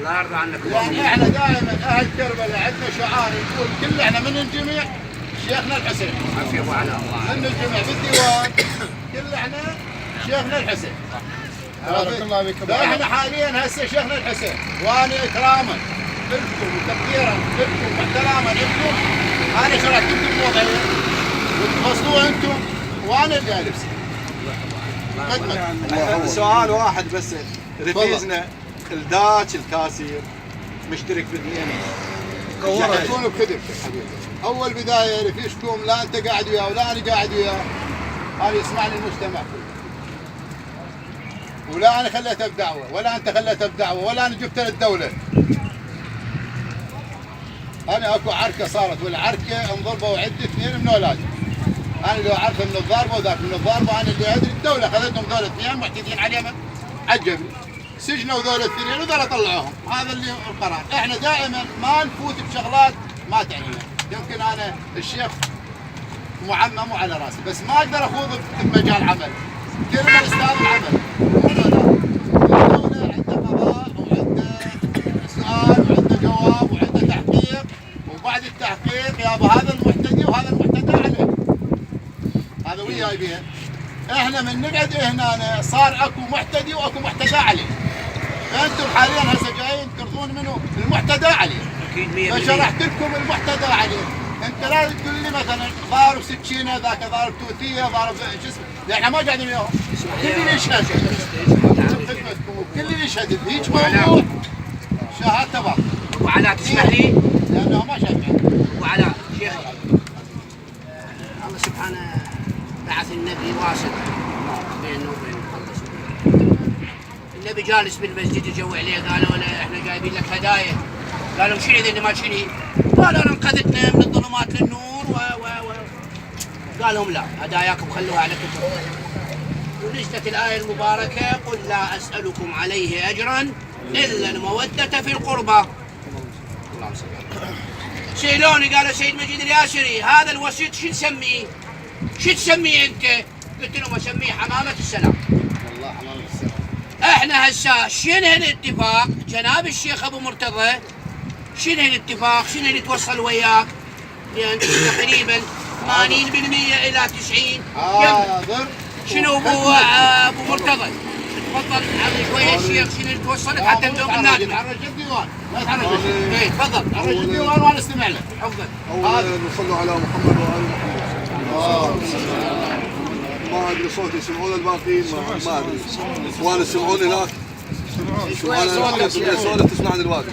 الله يرضى عنك. يعني احنا دائما اهل كربلاء عندنا شعار نقول كل احنا من الجميع شيخنا الحسين. عفوا على الله. من الجميع بالديوان كل احنا شيخنا الحسين. بارك الله فيك. فاحنا حاليا هسه شيخنا الحسين، وانا اكراما لكم وتقديرا لكم واحتراما لكم انا شرحت لكم وضعيه وتفصلوها انتم وانا اللي البسه. سؤال واحد بس، رفيزنا الداتش الكاسير مشترك في اثنين يكون بكذب حبيبي. اول بدايه رفيقكم لا انت قاعد وياه ولا انا قاعد وياه، هذا يسمعني المجتمع كله. ولا انا خليته بدعوه ولا انت خليته بدعوه ولا انا جبته للدوله. انا اكو عركه صارت والعركه انضربوا عده اثنين من اولادي. انا لو عارفه من الضربه وذاك من الضربه انا اللي ادري الدوله اخذتهم ذول الاثنين معتدين عليهم عجبي. سجنوا ذول الاثنين وذول طلعوهم، هذا اللي القرار. احنا دائما ما نفوت بشغلات ما تعنينا. يمكن انا الشيخ معمم وعلى راسي بس ما اقدر اخوض بمجال عمل. كل استاذ العمل. الدوله عندها قضاء وعندها سؤال وعندها جواب وعندها تحقيق، وبعد التحقيق يابا هذا المعتدي وهذا المعتدى عليه. هذا وياي بيه. احنا من نقعد هنا صار اكو معتدي واكو معتدى عليه. فانتم حاليا هسه جايين ترضون منه المعتدى عليه. اكيد 100%. فشرحت لكم المعتدى عليه. انت لا تقول لي مثلا ضارب سكينه ذاك ضارب توتيه ضارب شو اسمه، احنا ما قاعدين وياهم. كل اللي يشهد خدمتكم وكل اللي يشهد بهيج موضوع شهادته باطله. ابو علاء تسمح لي؟ لانه ما شافعين. ابو علاء شيخ الله سبحانه بعث النبي واسط بينه وبين الله سبحانه. النبي جالس بالمسجد يجوا عليه قالوا له احنا جايبين لك هدايا. قالوا شنو اذا ما شنو؟ قالوا انقذتنا من الظلمات للنور قال لهم لا هداياكم خلوها على كتب. ونزلت الآية المباركة قل لا أسألكم عليه أجرا إلا المودة في القربى. اللهم صل على سألوني قالوا سيد مجيد الياسري هذا الوسيط شو نسميه؟ شو تسميه أنت؟ قلت لهم أسميه حمامة السلام. والله حمامة السلام. احنا هسه شنو الاتفاق جناب الشيخ ابو مرتضى؟ شنو الاتفاق؟ شنو اللي توصل وياك؟ لان تقريبا 80% الى 90. حاضر. شنو ابو مرتضى؟ تفضل عم شويه الشيخ شنو اللي توصلك حتى ندوم النادي. تعرج الديوان لا تعرج. اي تفضل تعرج الديوان وانا استمع له. تفضل. اولا نصلوا على محمد وال محمد. ما ادري صوتي يسمعون الباقيين ما ادري. اخوان يسمعون هناك. شويه انا صوتي تسمعني دلوقتي.